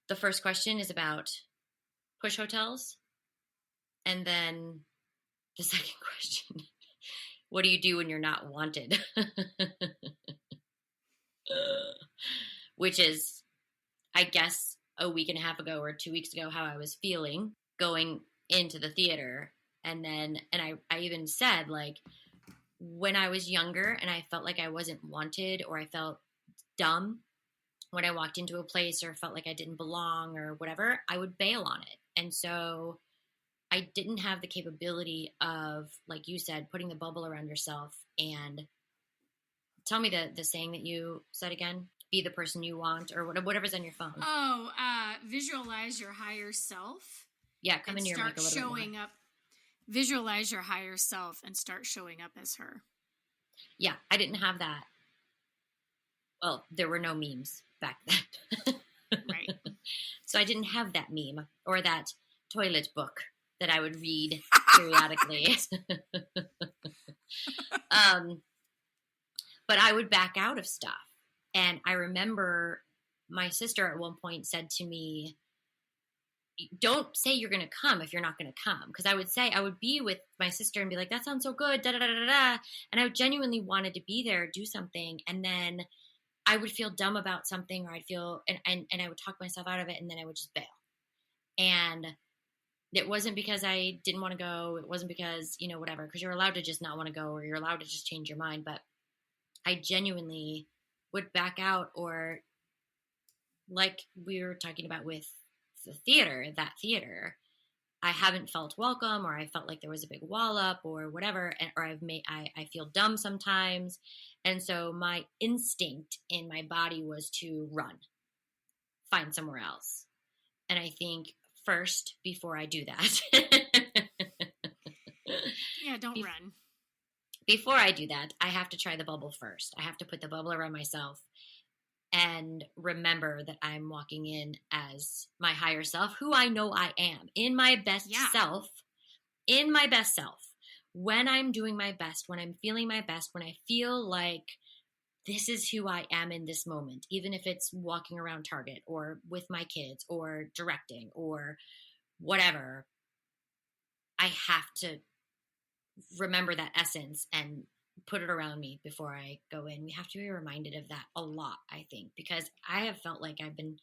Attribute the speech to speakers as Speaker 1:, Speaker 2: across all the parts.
Speaker 1: The first question is about push hotels. And then the second question, what do you do when you're not wanted? Which is, I guess, a week and a half ago or 2 weeks ago, how I was feeling going into the theater. And I even said, like, when I was younger and I felt like I wasn't wanted or I felt dumb when I walked into a place or felt like I didn't belong or whatever, I would bail on it. And so I didn't have the capability of, like you said, putting the bubble around yourself. And tell me the saying that you said again. Be the person you want, or whatever's on your phone.
Speaker 2: Oh, visualize your higher self.
Speaker 1: Yeah, come in your mic a little
Speaker 2: showing
Speaker 1: bit more.
Speaker 2: up. Visualize your higher self and start showing up as her.
Speaker 1: Yeah, I didn't have that. Well, there were no memes back then.
Speaker 2: Right.
Speaker 1: So I didn't have that meme or that toilet book that I would read periodically. But I would back out of stuff. And I remember my sister at one point said to me, don't say you're going to come if you're not going to come. Because I would be with my sister and be like, that sounds so good, da da da da da. And I genuinely wanted to be there, do something. And then I would feel dumb about something, or I'd feel, and I would talk myself out of it, and then I would just bail. And it wasn't because I didn't want to go. It wasn't because, whatever, because you're allowed to just not want to go, or you're allowed to just change your mind. But I genuinely would back out, or like we were talking about with the theater, I haven't felt welcome, or I felt like there was a big wall up or whatever, or I feel dumb sometimes. And so my instinct in my body was to run, find somewhere else. And I think first, before I do that,
Speaker 2: yeah, don't run.
Speaker 1: Before I do that, I have to try the bubble first. I have to put the bubble around myself and remember that I'm walking in as my higher self, who I know I am, in my best self, when I'm doing my best, when I'm feeling my best, when I feel like this is who I am in this moment, even if it's walking around Target or with my kids or directing or whatever, I have to remember that essence and put it around me before I go in. We have to be reminded of that a lot, I think, because I have felt like I've been,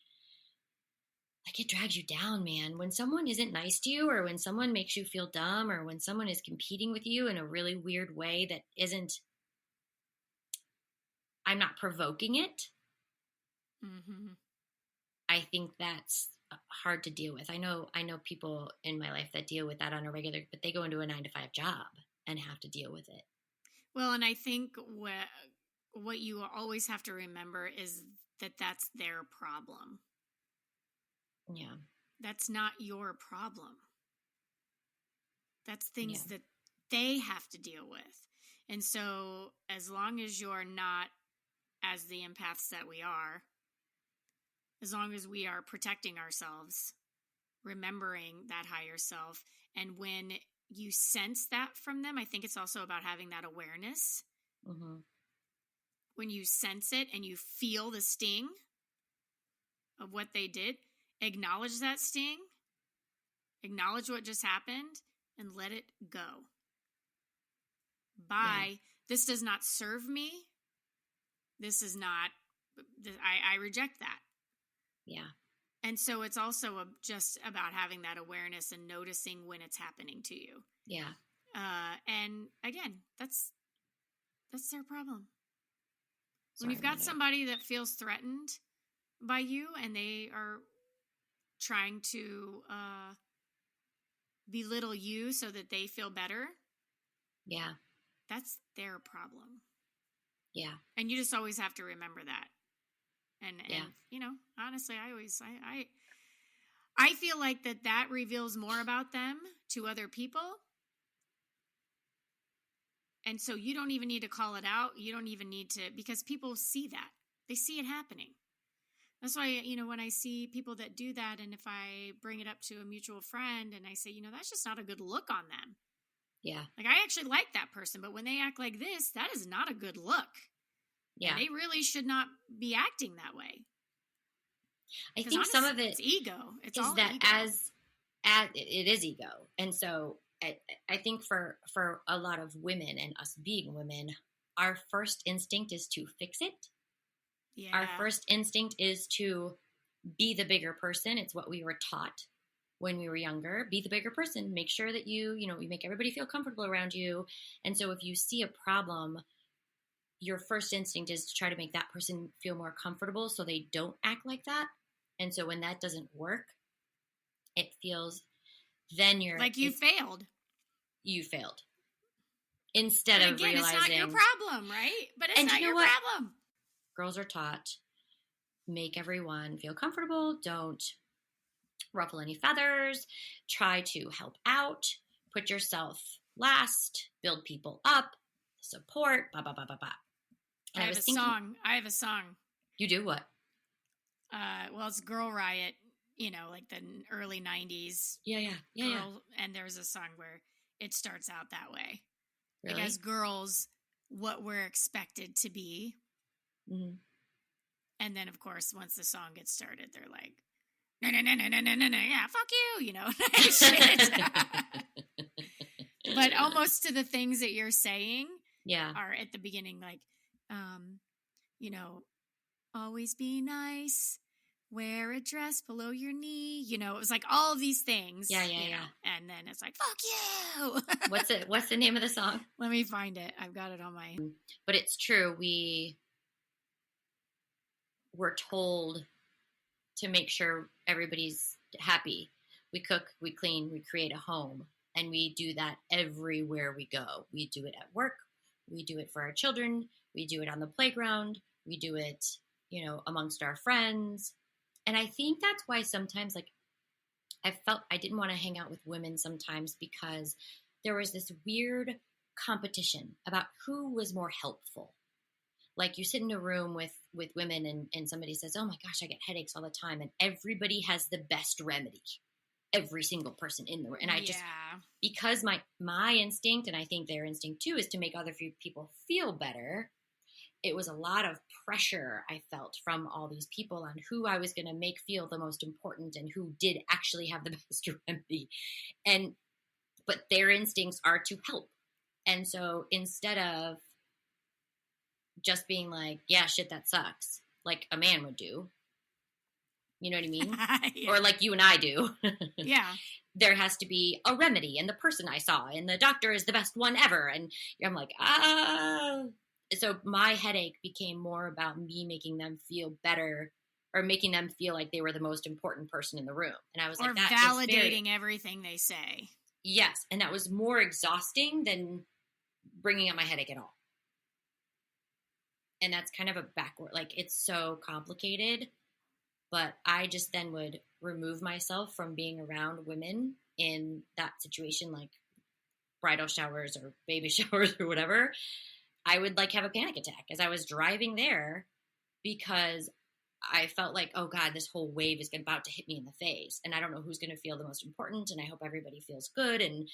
Speaker 1: like, it drags you down, man. When someone isn't nice to you, or when someone makes you feel dumb, or when someone is competing with you in a really weird way that isn't, I'm not provoking it.
Speaker 2: Mm-hmm.
Speaker 1: I think that's hard to deal with. I know people in my life that deal with that on a regular, but they go into a 9-to-5 job and have to deal with it.
Speaker 2: Well, and I think what you always have to remember is that that's their problem.
Speaker 1: Yeah.
Speaker 2: That's not your problem. That's things that they have to deal with. And so as long as you're not, as the empaths that we are, as long as we are protecting ourselves, remembering that higher self, and when you sense that from them, I think it's also about having that awareness.
Speaker 1: Mm-hmm.
Speaker 2: When you sense it and you feel the sting of what they did, acknowledge that sting, acknowledge what just happened, and let it go. This does not serve me. This is not, I reject that.
Speaker 1: Yeah.
Speaker 2: And so it's also just about having that awareness and noticing when it's happening to you.
Speaker 1: Yeah.
Speaker 2: And again, that's their problem.
Speaker 1: Sorry,
Speaker 2: when you've got somebody that feels threatened by you and they are trying to belittle you so that they feel better.
Speaker 1: Yeah.
Speaker 2: That's their problem.
Speaker 1: Yeah.
Speaker 2: And you just always have to remember that. And honestly, I feel like that reveals more about them to other people. And so you don't even need to call it out. You don't even need to, because people see that. They see it happening. That's why, when I see people that do that, and if I bring it up to a mutual friend and I say, that's just not a good look on them.
Speaker 1: Yeah.
Speaker 2: Like, I actually like that person, but when they act like this, that is not a good look.
Speaker 1: Yeah.
Speaker 2: And they really should not be acting that way.
Speaker 1: I think some of it
Speaker 2: it's ego. It's
Speaker 1: is
Speaker 2: all
Speaker 1: that
Speaker 2: ego.
Speaker 1: as it is ego. And so I think for a lot of women and us being women, our first instinct is to fix it.
Speaker 2: Yeah.
Speaker 1: Our first instinct is to be the bigger person. It's what we were taught when we were younger. Be the bigger person. Make sure that you make everybody feel comfortable around you. And so if you see a problem, your first instinct is to try to make that person feel more comfortable so they don't act like that. And so when that doesn't work, it feels then you're
Speaker 2: like you failed.
Speaker 1: You failed. Instead
Speaker 2: and
Speaker 1: of
Speaker 2: again,
Speaker 1: realizing
Speaker 2: it's not your problem, right? But it's not your problem.
Speaker 1: Girls are taught, make everyone feel comfortable. Don't ruffle any feathers. Try to help out. Put yourself last. Build people up. Support. Blah, blah, blah, blah, blah.
Speaker 2: I have a song.
Speaker 1: You do what?
Speaker 2: Well, it's Girl Riot, like the early 90s.
Speaker 1: Yeah.
Speaker 2: And there's a song where it starts out that way.
Speaker 1: Really?
Speaker 2: Like, as girls, what we're expected to be.
Speaker 1: Mm-hmm.
Speaker 2: And then, of course, once the song gets started, they're like, no, yeah, fuck you, shit. But almost to the things that you're saying are at the beginning, like, always be nice, wear a dress below your knee, it was like all of these things.
Speaker 1: Yeah.
Speaker 2: And then it's like, fuck you.
Speaker 1: What's the name of the song?
Speaker 2: Let me find it. I've got it on my...
Speaker 1: But it's true. We're told to make sure everybody's happy. We cook, we clean, we create a home. And we do that everywhere we go. We do it at work. We do it for our children. We do it on the playground. We do it, amongst our friends. And I think that's why sometimes, like, I felt I didn't want to hang out with women sometimes because there was this weird competition about who was more helpful. Like, you sit in a room with women and somebody says, oh my gosh, I get headaches all the time. And everybody has the best remedy. Every single person in the room. And I just, because my instinct, and I think their instinct too, is to make other people feel better. It was a lot of pressure I felt from all these people on who I was going to make feel the most important and who did actually have the best remedy. But their instincts are to help. And so instead of just being like, yeah, shit, that sucks, like a man would do, you know what I mean?
Speaker 2: Yeah.
Speaker 1: Or like you and I do.
Speaker 2: Yeah.
Speaker 1: There has to be a remedy, and the person I saw, and the doctor is the best one ever. And I'm like, So my headache became more about me making them feel better, or making them feel like they were the most important person in the room. And I was like, that
Speaker 2: validating everything they say.
Speaker 1: Yes. And that was more exhausting than bringing up my headache at all. And that's kind of a backward, like, it's so complicated. But I just then would remove myself from being around women in that situation, like bridal showers or baby showers or whatever. I would like have a panic attack as I was driving there because I felt like, oh God, this whole wave is about to hit me in the face. And I don't know who's going to feel the most important. And I hope everybody feels good. And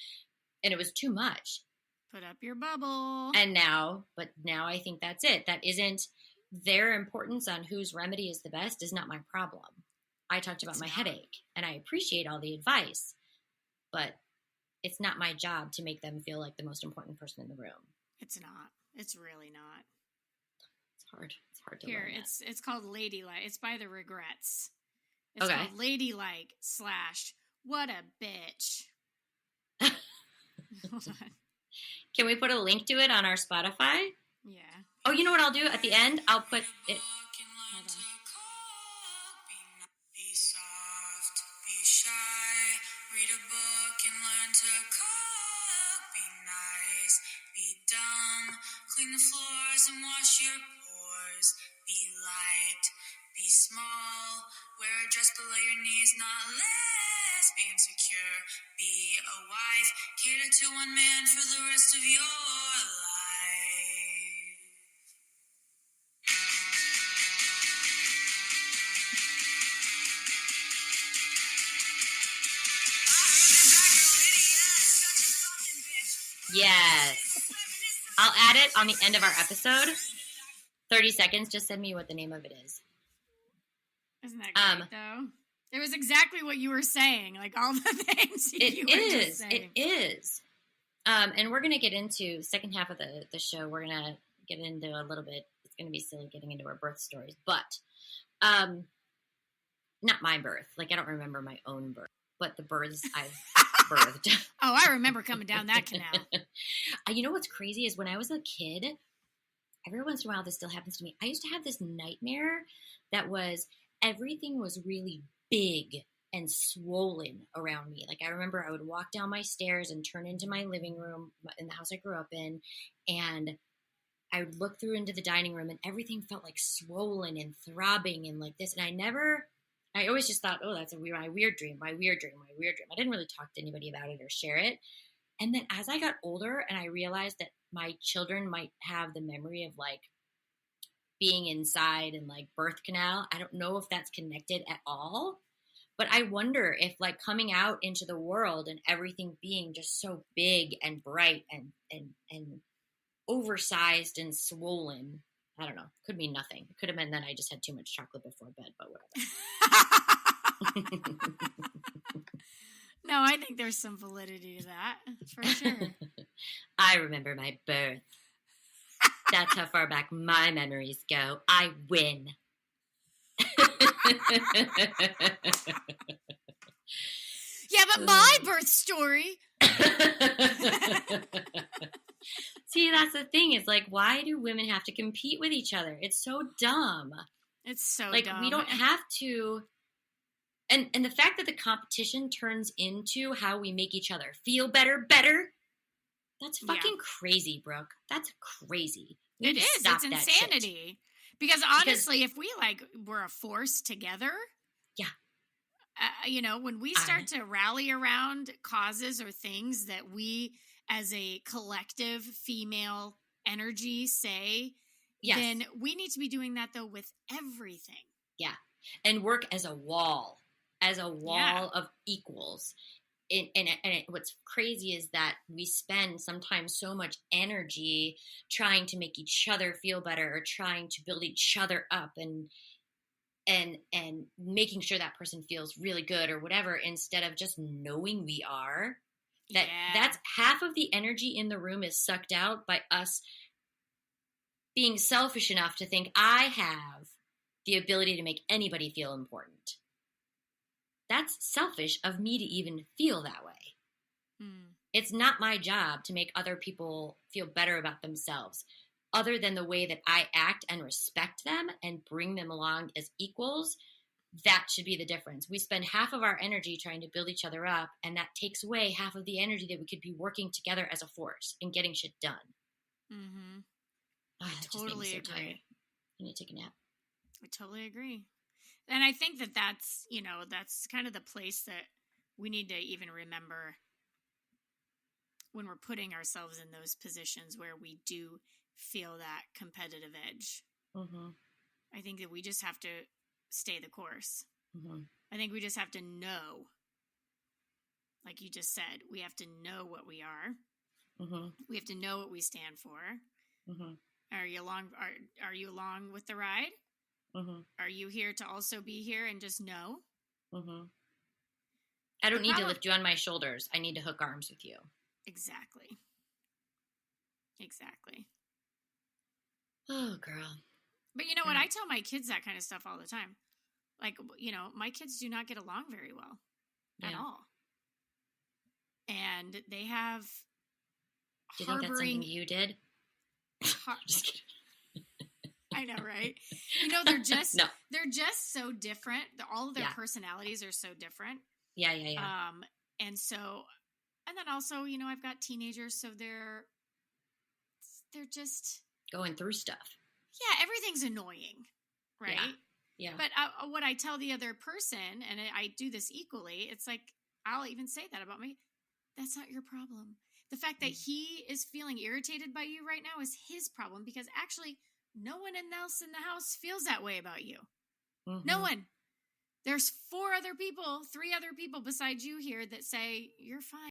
Speaker 1: it was too much.
Speaker 2: Put up your bubble.
Speaker 1: But now I think that's it. That isn't their importance on whose remedy is the best is not my problem. I talked about my headache and I appreciate all the advice, but it's not my job to make them feel like the most important person in the room.
Speaker 2: It's not. It's really not.
Speaker 1: It's hard. It's hard to
Speaker 2: Here,
Speaker 1: learn
Speaker 2: it's called LadyLike. It's by the Regrets. It's
Speaker 1: okay.
Speaker 2: called LadyLike / Whatta Bitch. Hold on.
Speaker 1: Can we put a link to it on our Spotify?
Speaker 2: Yeah.
Speaker 1: Oh, you know what I'll do? At the end, I'll put it.
Speaker 2: Hold on.
Speaker 3: Be soft, be shy, read a book and learn to cook. Be nice, be dumb, clean the floors and wash your pores. Be light, be small, wear a dress below your knees, not less. Be insecure, be a wife, cater to one man for the rest of your life.
Speaker 1: Yes. I'll add it on the end of our episode. 30 seconds. Just send me what the name of it is.
Speaker 2: Isn't that great, though? It was exactly what you were saying. Like, all the things you were just saying.
Speaker 1: It is. And we're going to get into second half of the show. We're going to get into a little bit. It's going to be silly getting into our birth stories. But not my birth. Like, I don't remember my own birth. But the births I've birthed.
Speaker 2: Oh, I remember coming down that canal.
Speaker 1: You know what's crazy is when I was a kid, every once in a while this still happens to me. I used to have this nightmare that was everything was really big and swollen around me. Like I remember I would walk down my stairs and turn into my living room in the house I grew up in, and I would look through into the dining room and everything felt like swollen and throbbing and like this. And I always just thought, oh, that's my weird dream. I didn't really talk to anybody about it or share it. And then as I got older and I realized that my children might have the memory of like being inside and like birth canal, I don't know if that's connected at all. But I wonder if like coming out into the world and everything being just so big and bright and oversized and swollen, I don't know. Could mean nothing. It could have been that I just had too much chocolate before bed, but whatever.
Speaker 2: No, I think there's some validity to that, for sure.
Speaker 1: I remember my birth. That's how far back my memories go. I win.
Speaker 2: Yeah, but my birth story.
Speaker 1: See, that's the thing. Is like, why do women have to compete with each other? It's so dumb.
Speaker 2: It's so
Speaker 1: like
Speaker 2: dumb.
Speaker 1: We don't have to. And the fact that the competition turns into how we make each other feel better. That's fucking crazy, Brooke. That's crazy.
Speaker 2: It is. It's insanity. Because honestly, if we like were a force together, when we start to rally around causes or things that we as a collective female energy say, then we need to be doing that though with everything.
Speaker 1: Yeah. And work as a wall of equals. What's crazy is that we spend sometimes so much energy trying to make each other feel better or trying to build each other up and making sure that person feels really good or whatever, instead of just knowing we are. That's half of the energy in the room is sucked out by us being selfish enough to think I have the ability to make anybody feel important. That's selfish of me to even feel that way. It's not my job to make other people feel better about themselves, other than the way that I act and respect them and bring them along as equals. That should be the difference. We spend half of our energy trying to build each other up, and that takes away half of the energy that we could be working together as a force and getting shit done.
Speaker 2: Mm-hmm.
Speaker 1: I
Speaker 2: totally agree.
Speaker 1: Tired. I need to take a nap.
Speaker 2: I totally agree. And I think that's kind of the place that we need to even remember when we're putting ourselves in those positions where we do feel that competitive edge.
Speaker 1: Mm-hmm.
Speaker 2: I think that we just have to stay the course.
Speaker 1: Mm-hmm.
Speaker 2: I think we just have to know, like you just said, we have to know what we are.
Speaker 1: Mm-hmm.
Speaker 2: We have to know what we stand for.
Speaker 1: Mm-hmm.
Speaker 2: Are you along with the ride?
Speaker 1: Mm-hmm.
Speaker 2: Are you here to also be here and just know?
Speaker 1: Mm-hmm. I don't need to lift you on my shoulders. I need to hook arms with you. Exactly. Oh, girl.
Speaker 2: But you know what? I tell my kids that kind of stuff all the time. Like, my kids do not get along very well at all. And they have
Speaker 1: Do you think that's something you did? Just kidding.
Speaker 2: I know, right? They're just so different. All of their personalities are so different.
Speaker 1: Yeah.
Speaker 2: And then also, I've got teenagers, so they're just
Speaker 1: going through stuff.
Speaker 2: Yeah, everything's annoying, right?
Speaker 1: Yeah.
Speaker 2: But what I tell the other person, and I do this equally, it's like, I'll even say that about me. That's not your problem. The fact that he is feeling irritated by you right now is his problem, because actually no one else in the house feels that way about you. Mm-hmm. No one. There's 3 other people besides you here that say, you're fine.